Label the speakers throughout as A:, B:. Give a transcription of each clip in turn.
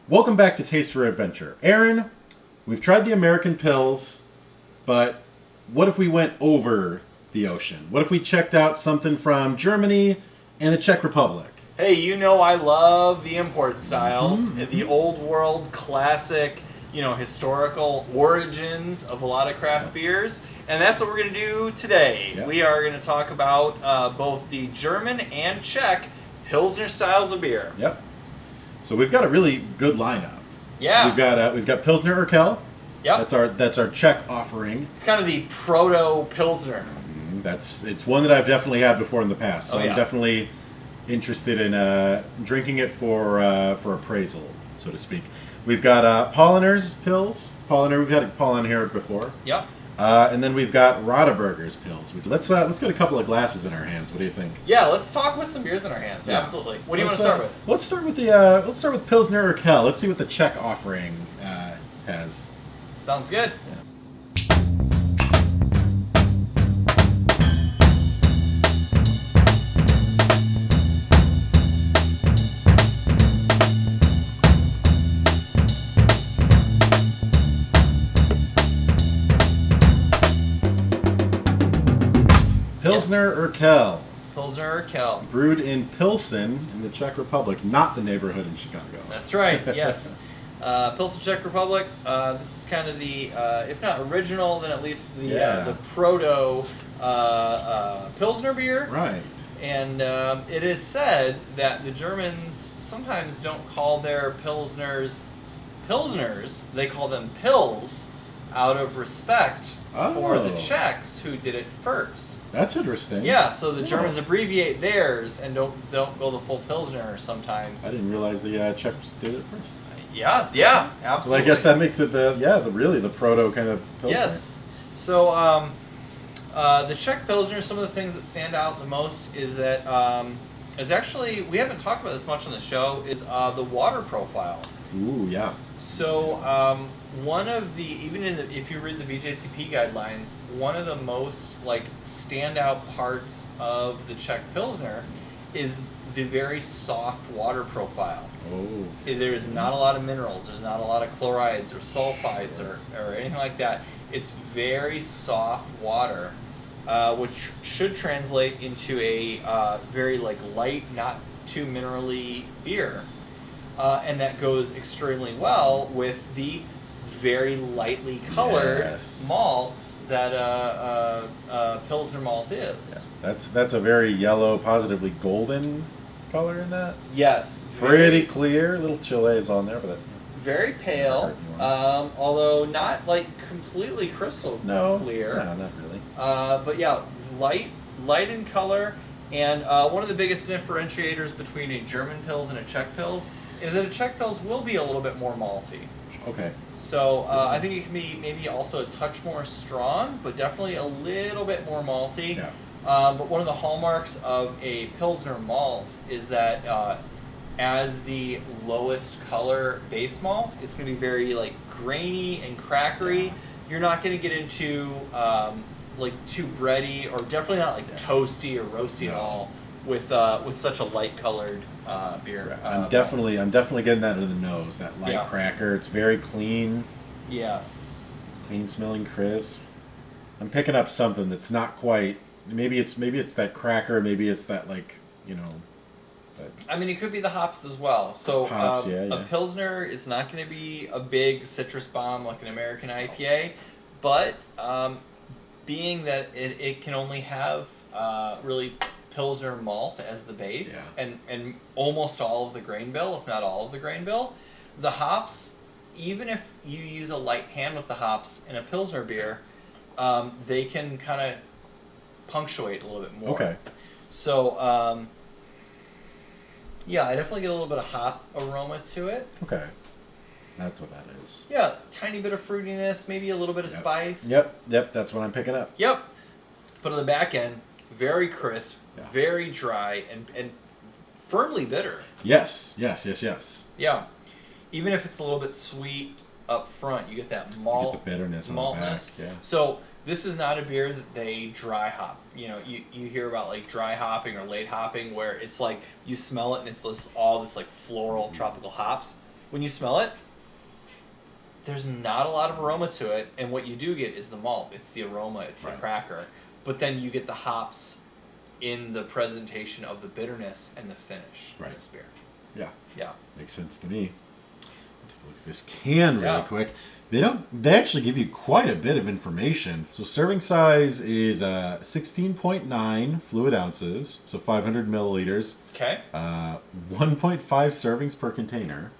A: Welcome back to Taste for Adventure. Aaron, we've tried the American Pils, but what if we went over the ocean? What if we checked out something from Germany and the Czech Republic?
B: Hey, you know I love the import styles, the old world classic, historical origins of a lot of craft beers, and that's what we're going to do today.
A: Yep.
B: We are going to talk about both the German and Czech Pilsner styles of beer.
A: Yep. So we've got a really good lineup.
B: Yeah.
A: We've got Pilsner Urquell.
B: Yep.
A: That's our Czech offering.
B: It's kind of the proto Pilsner.
A: It's one that I've definitely had before in the past. So
B: Oh, yeah.
A: I'm definitely interested in drinking it for appraisal, so to speak. We've got Paulaner's Pils. We've had Paulaner here before.
B: Yep.
A: And then we've got Radeberger's Pils. Let's get a couple of glasses in our hands. What do you think?
B: Yeah, let's talk with some beers in our hands.
A: Yeah.
B: Absolutely. What do you want to start with?
A: Let's start with Pilsner Urquell. Let's see what the Czech offering has.
B: Sounds good.
A: Pilsner Urquell.
B: Pilsner Urquell.
A: Brewed in Pilsen in the Czech Republic, not the neighborhood in Chicago.
B: That's right, yes. Pilsen, Czech Republic. This is kind of the, if not original, then at least the proto Pilsner beer.
A: Right.
B: And it is said that the Germans sometimes don't call their Pilsners Pilsners, they call them Pils out of respect for the Czechs who did it first.
A: That's interesting.
B: Yeah, so the Germans abbreviate theirs and don't go the full Pilsner sometimes.
A: I didn't realize the Czechs did it first.
B: Yeah, absolutely.
A: Well, I guess that makes it the proto kind of Pilsner.
B: Yes. So the Czech Pilsner, some of the things that stand out the most is that is actually, we haven't talked about this much on the show, is the water profile.
A: Ooh, yeah.
B: So one of the, if you read the BJCP guidelines, one of the most standout parts of the Czech Pilsner is the very soft water profile.
A: Oh.
B: There's not a lot of minerals, there's not a lot of chlorides or sulfides or anything like that. It's very soft water, which should translate into a very light, not too minerally beer. And that goes extremely well with the very lightly colored malts that Pilsner malt is.
A: Yeah. That's a very yellow, positively golden color in that.
B: Yes.
A: Pretty clear. Little Chile's on there, but
B: very pale, although not completely crystal clear.
A: No, not really.
B: But yeah, light in color. And one of the biggest differentiators between a German Pils and a Czech Pils is that a Czech Pils will be a little bit more malty.
A: Okay.
B: So I think it can be maybe also a touch more strong, but definitely a little bit more malty.
A: Yeah.
B: But one of the hallmarks of a Pilsner malt is that as the lowest color base malt, it's going to be very grainy and crackery. You're not going to get into too bready, or definitely not toasty or roasty at all with such a light colored beer.
A: I'm definitely getting that in the nose. That light cracker. It's very clean.
B: Yes.
A: Clean smelling, crisp. I'm picking up something that's not quite. Maybe it's that cracker. Maybe it's that
B: I mean, it could be the hops as well. So
A: hops,
B: a Pilsner is not going to be a big citrus bomb like an American IPA, but being that it can only have really Pilsner malt as the base, and almost all of the grain bill, if not all of the grain bill, the hops, even if you use a light hand with the hops in a Pilsner beer, they can kind of punctuate a little bit more.
A: Okay.
B: So, I definitely get a little bit of hop aroma to it.
A: Okay. That's what that is.
B: Yeah, tiny bit of fruitiness, maybe a little bit of spice.
A: Yep, that's what I'm picking up.
B: Yep. But on the back end, very crisp, very dry, and firmly bitter.
A: Yes.
B: Yeah. Even if it's a little bit sweet up front, you get that malt.
A: You get the bitterness
B: maltness.
A: on the back, yeah.
B: So this is not a beer that they dry hop. You hear about dry hopping or late hopping where it's you smell it and it's all this floral tropical hops. when you smell it, there's not a lot of aroma to it, and what you do get is the malt. It's the aroma, it's the cracker. But then you get the hops in the presentation of the bitterness and the finish of this beer.
A: Yeah.
B: Yeah.
A: Makes sense to me. Look at this can really quick. They actually give you quite a bit of information. So serving size is 16.9 fluid ounces, so 500 milliliters.
B: Okay.
A: 1.5 servings per container.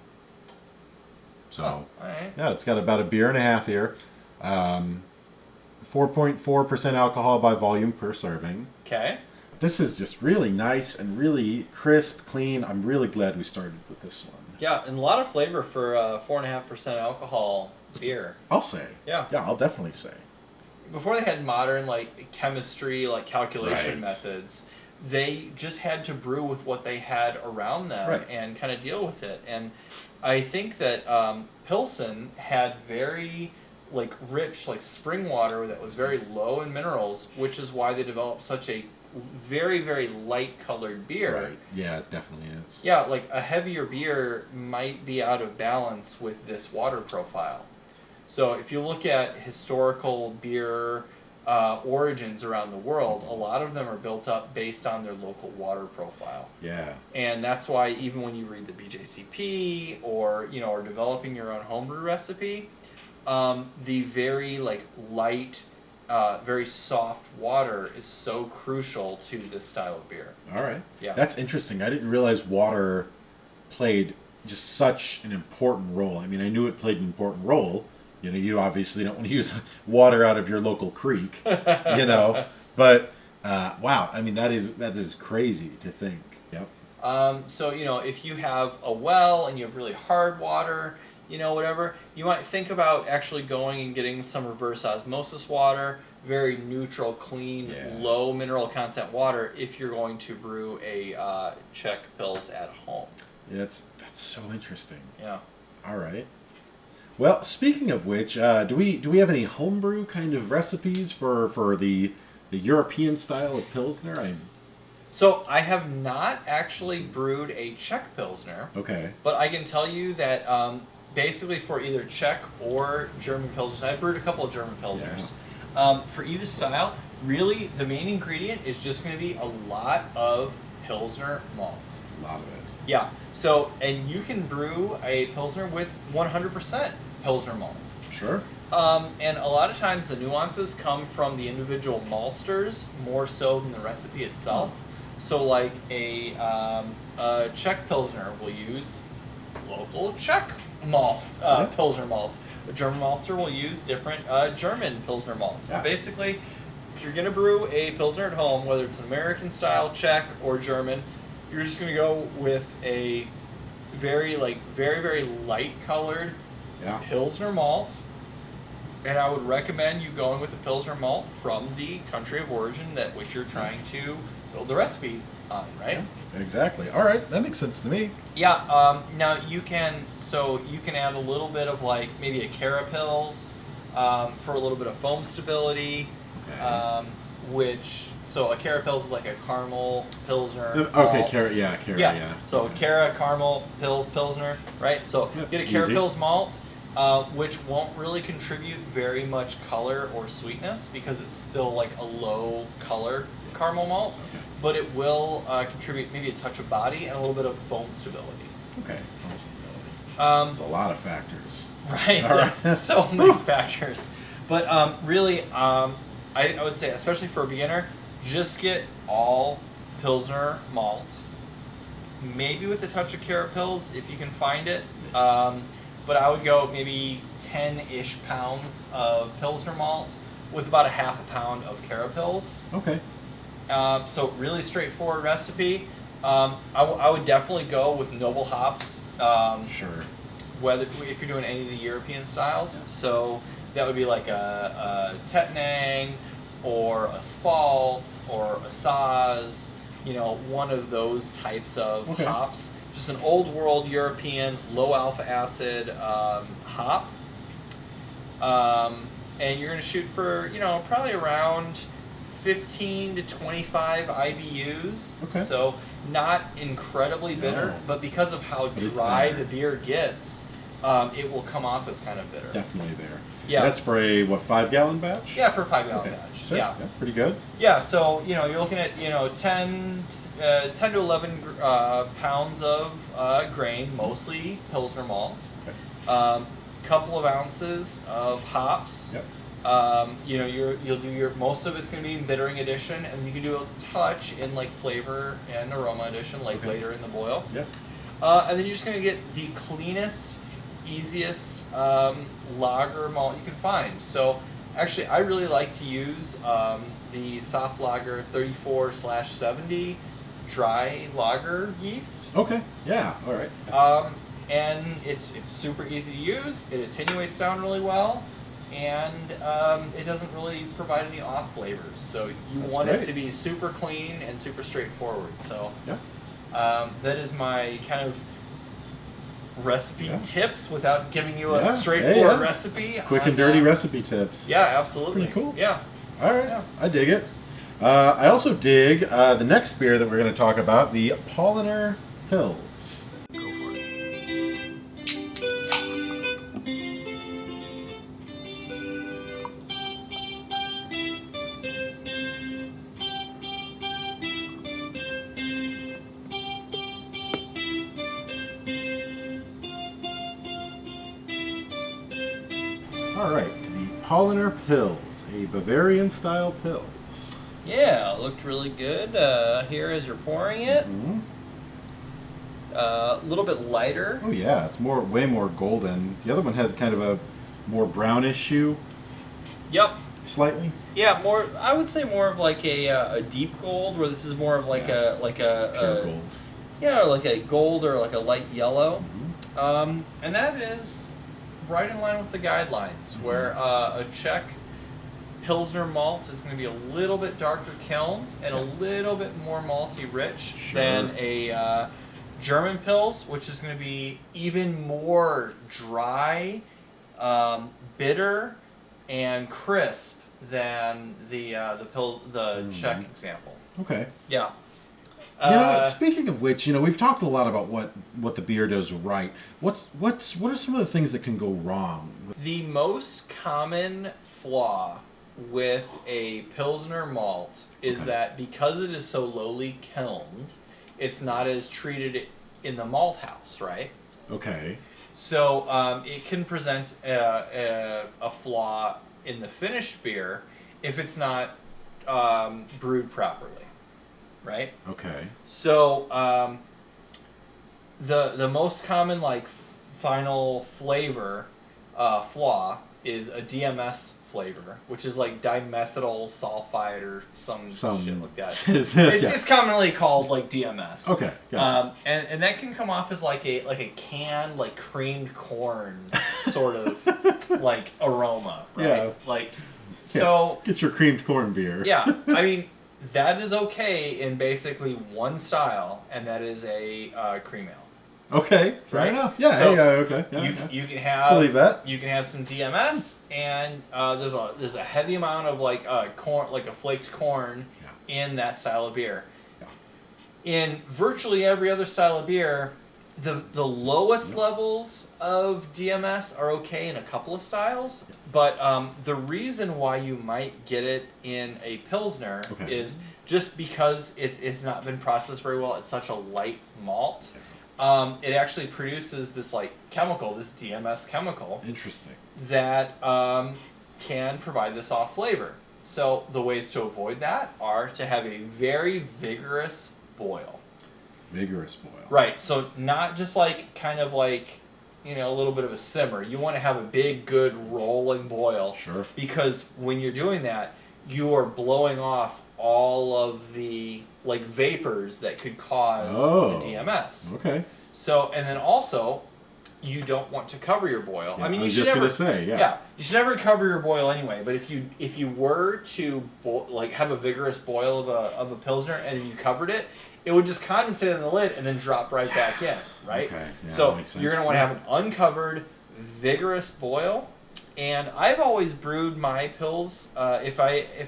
A: So,
B: all right.
A: Yeah, it's got about a beer and a half here. 4.4% alcohol by volume per serving.
B: Okay.
A: This is just really nice and really crisp, clean. I'm really glad we started with this one.
B: Yeah, and a lot of flavor for 4.5% alcohol beer.
A: I'll say.
B: Yeah.
A: Yeah, I'll definitely say.
B: Before they had modern chemistry, calculation methods, they just had to brew with what they had around them and kind of deal with it. And I think that Pilsen had very rich spring water that was very low in minerals, which is why they developed such a very, very light colored beer.
A: Right. Yeah, it definitely is.
B: Yeah, a heavier beer might be out of balance with this water profile. So if you look at historical beer origins around the world, a lot of them are built up based on their local water profile.
A: Yeah.
B: And that's why even when you read the BJCP or or developing your own homebrew recipe, the very light, very soft water is so crucial to this style of beer.
A: All right.
B: Yeah.
A: That's interesting. I didn't realize water played just such an important role. I mean, I knew it played an important role. You obviously don't want to use water out of your local creek, But wow, I mean that is crazy to think. Yep.
B: So if you have a well and you have really hard water, whatever, you might think about actually going and getting some reverse osmosis water, very neutral, clean, low mineral content water if you're going to brew a Czech Pils at home.
A: Yeah, that's so interesting.
B: Yeah.
A: All right. Well, speaking of which, do we have any homebrew kind of recipes for the European style of Pilsner?
B: So I have not actually brewed a Czech Pilsner.
A: Okay.
B: But I can tell you that basically for either Czech or German Pilsners, I brewed a couple of German Pilsners. Yeah. For either style, really the main ingredient is just going to be a lot of Pilsner malt.
A: A lot of it.
B: Yeah. So, and you can brew a Pilsner with 100% Pilsner malt.
A: Sure.
B: And a lot of times the nuances come from the individual maltsters more so than the recipe itself. So a Czech Pilsner will use local Czech malt, Pilsner malts. A German maltster will use different German Pilsner malts. Yeah. Basically, if you're going to brew a Pilsner at home, whether it's an American style, Czech, or German, you're just going to go with a very, very light colored Pilsner malt. And I would recommend you going with a Pilsner malt from the country of origin which you're trying to build the recipe on, right?
A: Yeah, exactly. All right, that makes sense to me.
B: Yeah. Now you can add a little bit of maybe a Cara Pils for a little bit of foam stability. Okay. So a Cara Pils is like a caramel Pilsner.
A: Okay, Cara, yeah.
B: So Cara, caramel, Pilsner, right? So get a Cara Pils malt, which won't really contribute very much color or sweetness because it's still a low color caramel malt, but it will contribute maybe a touch of body and a little bit of foam stability.
A: Okay, foam stability. There's a lot of factors.
B: Right, there's so many factors. But really, I would say, especially for a beginner, just get all Pilsner malt, maybe with a touch of Cara Pils if you can find it. But I would go maybe 10-ish pounds of Pilsner malt with about a half a pound of Cara Pils.
A: Okay.
B: So really straightforward recipe. I would definitely go with noble hops.
A: Sure.
B: If you're doing any of the European styles. Yeah. So that would be like a Tettnang or a Spalt or a Saz, one of those types of hops. Just an old world European low alpha acid hop. And you're going to shoot for, probably around 15 to 25 IBUs.
A: Okay.
B: So not incredibly bitter,
A: No.
B: but because of how
A: But it's
B: dry
A: there.
B: the beer gets, it will come off as kind of bitter.
A: Definitely there.
B: Yeah.
A: That's for a, 5-gallon batch?
B: Yeah, for a 5-gallon
A: Okay.
B: batch.
A: Sure.
B: Yeah.
A: Pretty good.
B: Yeah, so, you're looking at, 10 to 11 pounds of grain, mostly Pilsner malt.
A: Okay.
B: Couple of ounces of hops.
A: Yep.
B: You'll do most of it's going to be in bittering addition, and you can do a touch in like flavor and aroma addition, like
A: Okay.
B: later in the boil.
A: Yeah.
B: And then you're just going to get the cleanest, easiest lager malt you can find. So actually, I really like to use the soft lager 34/70 dry lager yeast.
A: Okay. Yeah. All right.
B: And it's super easy to use. It attenuates down really well, and it doesn't really provide any off flavors. So you
A: That's
B: want it
A: great.
B: to be super clean and super straightforward. So
A: Yeah.
B: that is my kind of recipe
A: Yeah.
B: tips without giving you a
A: Yeah,
B: straightforward
A: yeah.
B: recipe.
A: Quick
B: on,
A: and dirty recipe tips.
B: Yeah, absolutely.
A: Pretty cool.
B: Yeah.
A: All right.
B: Yeah.
A: I dig it. I also dig the next beer that we're going to talk about, the Paulaner Pils. Go for it. All right, the Paulaner Pils, a Bavarian-style Pils.
B: Yeah, it looked really good here as you're pouring it.
A: Mhm.
B: A little bit lighter.
A: Oh yeah, it's way more golden. The other one had kind of a more brownish hue,
B: Yep.
A: slightly.
B: Yeah, more. I would say more of like a deep gold, where this is more of like
A: Yeah. Pure
B: a
A: gold.
B: yeah, like a gold or like a light yellow.
A: Mhm.
B: And that is right in line with the guidelines, where a Czech Pilsner malt is going to be a little bit darker kilned and a little bit more malty rich
A: Sure.
B: than a German Pils, which is going to be even more dry, bitter, and crisp than the Czech example.
A: Okay.
B: Yeah.
A: Speaking of which, we've talked a lot about what the beer does right. What are some of the things that can go wrong?
B: The most common flaw with a Pilsner malt is that because it is so lowly kilned, it's not as treated in the malt house, right?
A: Okay.
B: So it can present a flaw in the finished beer if it's not brewed properly, right?
A: Okay.
B: So the most common final flavor flaw is a DMS flavor, which is like dimethyl sulfide or some shit like that. It's commonly called like DMS.
A: Okay. Gotcha.
B: And that can come off as like a canned creamed corn sort of like aroma, right?
A: Yeah.
B: So
A: Get your creamed corn beer.
B: yeah, I mean that is okay in basically one style, and that is a cream ale.
A: Okay. Fair
B: Right?
A: enough. Yeah.
B: So,
A: okay. Yeah,
B: You can have
A: Believe that.
B: You can have some DMS, and there's a heavy amount of corn, like a flaked corn, in that style of beer.
A: Yeah.
B: In virtually every other style of beer, the lowest levels of DMS are okay in a couple of styles, but the reason why you might get it in a Pilsner is just because it's not been processed very well. It's such a light malt. It actually produces this chemical, this DMS chemical.
A: Interesting.
B: That can provide this off flavor. So the ways to avoid that are to have a very vigorous boil.
A: Vigorous boil.
B: Right. So not just a little bit of a simmer. You want to have a big, good rolling boil.
A: Sure.
B: Because when you're doing that, you are blowing off all of the vapors that could cause the DMS.
A: Okay.
B: So, and then also, you don't want to cover your boil.
A: Yeah,
B: I mean,
A: I
B: you
A: was
B: should
A: just
B: never.
A: gonna say, yeah.
B: You should never cover your boil anyway. But if you were to have a vigorous boil of a Pilsner and you covered it, it would just condensate on the lid and then drop right back in, right?
A: Okay. Yeah,
B: so
A: that makes sense.
B: you're gonna want to have an uncovered, vigorous boil. And I've always brewed my Pils, if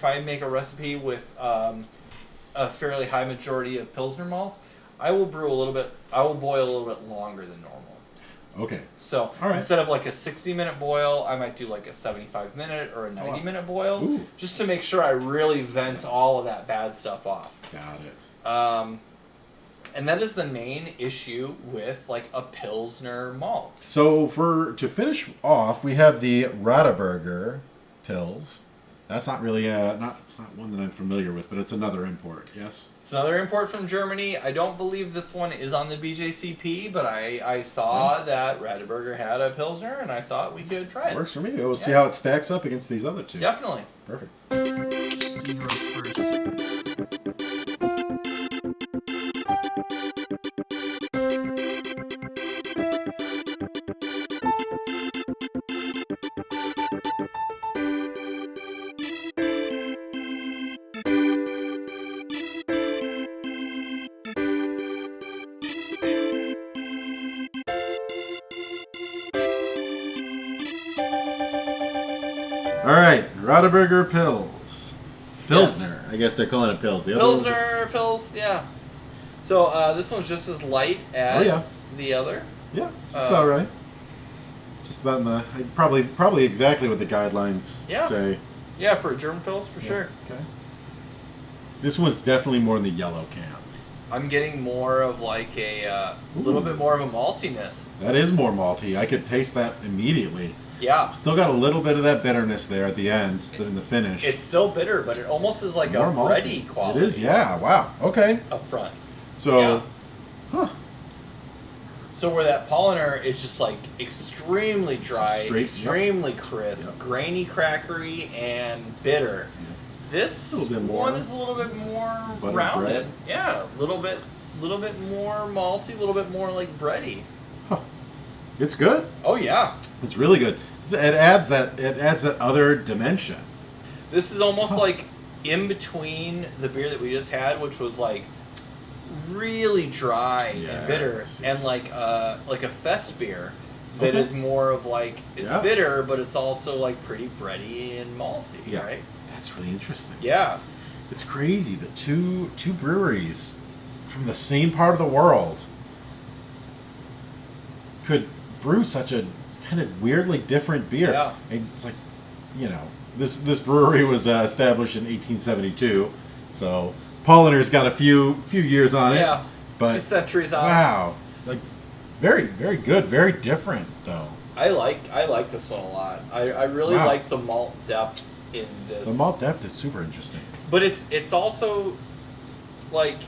B: I make a recipe with a fairly high majority of Pilsner malt, I will boil a little bit longer than normal.
A: Okay.
B: So instead of like a 60-minute boil, I might do like a 75-minute or a 90-minute boil,
A: Ooh.
B: just to make sure I really vent all of that bad stuff off.
A: Got it.
B: And that is the main issue with like a Pilsner malt.
A: So to finish off, we have the Radeberger Pils. That's not really it's not one that I'm familiar with, but it's another import. Yes.
B: It's another import from Germany. I don't believe this one is on the BJCP, but I saw that Radeberger had a Pilsner, and I thought we could try it.
A: Works for me. We'll see how it stacks up against these other two.
B: Definitely.
A: Perfect. All right, Radeberger Pils. Pilsner.
B: Yes.
A: I guess they're calling it Pils. The other
B: Pilsner Pils, yeah. So this one's just as light as the other.
A: Yeah, just about right. Just about in the probably exactly what the guidelines say.
B: Yeah, for a German Pils, for sure.
A: Okay. This one's definitely more in the yellow camp.
B: I'm getting more of like a little bit more of a maltiness.
A: That is more malty. I could taste that immediately.
B: Yeah.
A: Still got a little bit of that bitterness there at the end, but in the finish.
B: It's still bitter, but it almost is like
A: more
B: a bready quality.
A: It is, yeah. Wow. Okay.
B: Up front.
A: So,
B: So where that Paulaner is just like extremely dry,
A: Straight,
B: extremely crisp, grainy, crackery, and bitter. This one is a little bit more rounded.
A: bread.
B: Yeah, a little bit more malty, a little bit more like bready.
A: Huh. It's good.
B: Oh yeah.
A: It's really good. It adds that other dimension.
B: This is almost like in between the beer that we just had, which was like really dry and bitter, and like a fest beer that is more of like it's bitter, but it's also like pretty bready and malty, right?
A: That's really interesting.
B: Yeah.
A: It's crazy that two breweries from the same part of the world could brew such a kind of weirdly different beer.
B: Yeah.
A: And it's like, this brewery was established in 1872, so Paulaner's got a few years on it.
B: Yeah.
A: But
B: a few centuries on.
A: Wow. Like very, very good, very different though.
B: I like this one a lot. I really like the malt depth in this.
A: The malt depth is super interesting.
B: But it's also like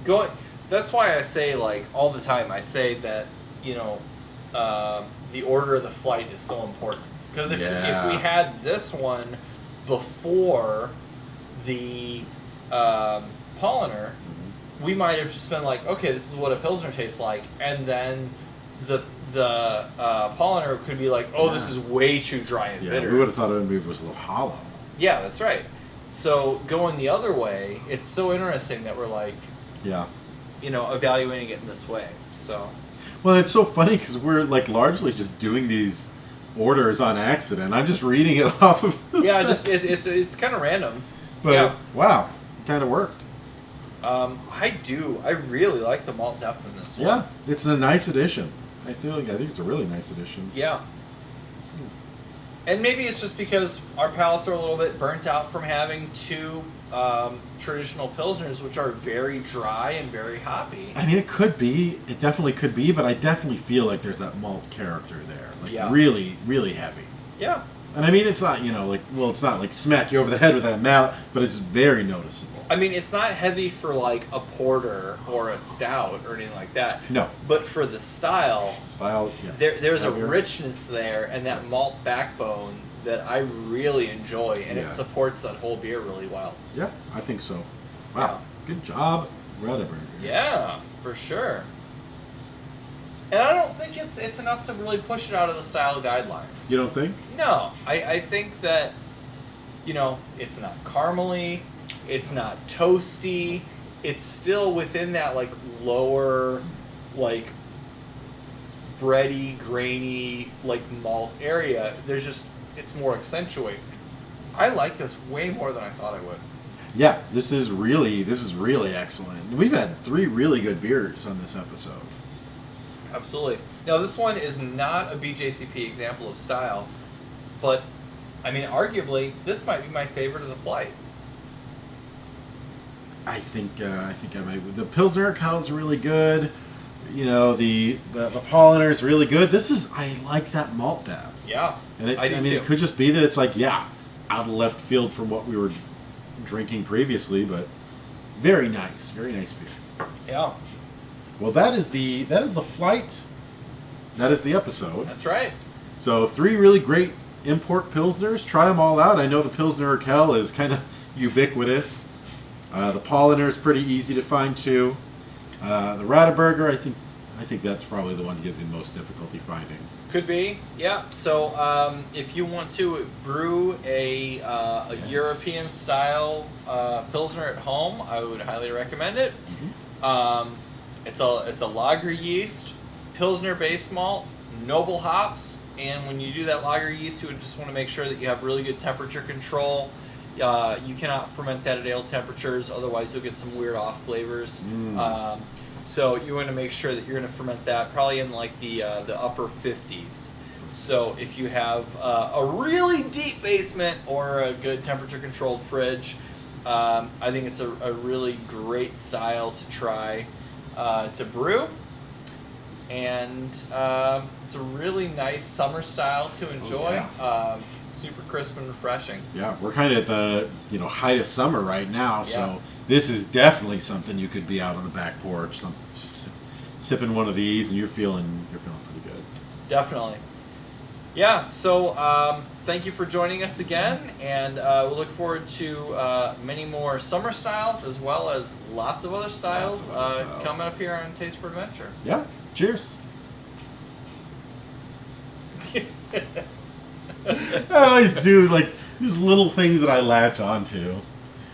B: going. That's why I say like all the time. I say that the order of the flight is so important, because if we had this one before the Paulaner, we might have just been like, okay, this is what a Pilsner tastes like, and then the Paulaner could be like, oh, this is way too dry and bitter.
A: We would have thought it was a little hollow.
B: Yeah, that's right. So going the other way, it's so interesting that we're like, evaluating it in this way. So.
A: Well, it's so funny because we're like largely just doing these orders on accident. I'm just reading it off of.
B: It's kind of random.
A: But wow, it kind of worked.
B: I really like the malt depth in this one.
A: Yeah, it's a nice addition. I think it's a really nice addition.
B: Yeah. And maybe it's just because our palates are a little bit burnt out from having two traditional Pilsners, which are very dry and very hoppy.
A: I mean, it could be. It definitely could be, but I definitely feel like there's that malt character there. Like really, really heavy.
B: Yeah.
A: And I mean, it's not, it's not like smack you over the head with that mallet, but it's very noticeable.
B: I mean, it's not heavy for like a porter or a stout or anything like that.
A: No.
B: But for the style, there's
A: heavier.
B: a richness there and that malt backbone that I really enjoy, and it supports that whole beer really well.
A: Yeah, I think so. Wow. Good job, Radeberger.
B: Yeah, for sure. And I don't think it's enough to really push it out of the style guidelines.
A: You don't think?
B: No. I think that, it's not caramely, it's not toasty, it's still within that, like, lower, like, bready, grainy, like malt area. It's more accentuated. I like this way more than I thought I would.
A: Yeah, this is really excellent. We've had 3 really good beers on this episode.
B: Absolutely. Now, this one is not a BJCP example of style, but, I mean, arguably, this might be my favorite of the flight.
A: I think I might. The Pilsner Urquell is really good. You know, the Paulaner is really good. I like that malt depth.
B: Yeah,
A: And
B: I do too.
A: it could just be that it's like, out of left field from what we were drinking previously, but very nice beer.
B: Yeah,
A: Well, that is the flight. That is the episode.
B: that's right.
A: So 3 really great import pilsners. Try them all out. I know the Pilsner Urquell is kind of ubiquitous. The Paulaner is pretty easy to find too. The Radeberger, I think that's probably the one to give you the most difficulty finding.
B: Could be, yeah. So if you want to brew a European style Pilsner at home, I would highly recommend it.
A: Mm-hmm.
B: It's a lager yeast, Pilsner base malt, noble hops, and when you do that lager yeast, you would just want to make sure that you have really good temperature control. You cannot ferment that at ale temperatures, otherwise you'll get some weird off flavors. So you want to make sure that you're going to ferment that probably in like the upper 50s. So if you have a really deep basement or a good temperature controlled fridge, I think it's a really great style to try to brew. And it's a really nice summer style to enjoy.
A: Oh, yeah.
B: Super crisp and refreshing.
A: Yeah, we're kind of at the height of summer right now,
B: Yeah.
A: so this is definitely something you could be out on the back porch, just sipping one of these, and you're feeling pretty good.
B: Definitely. Yeah. So thank you for joining us again, and we'll look forward to many more summer styles as well as lots of other styles, coming up here on Taste for Adventure.
A: Yeah. Cheers. I always do like these little things that I latch onto.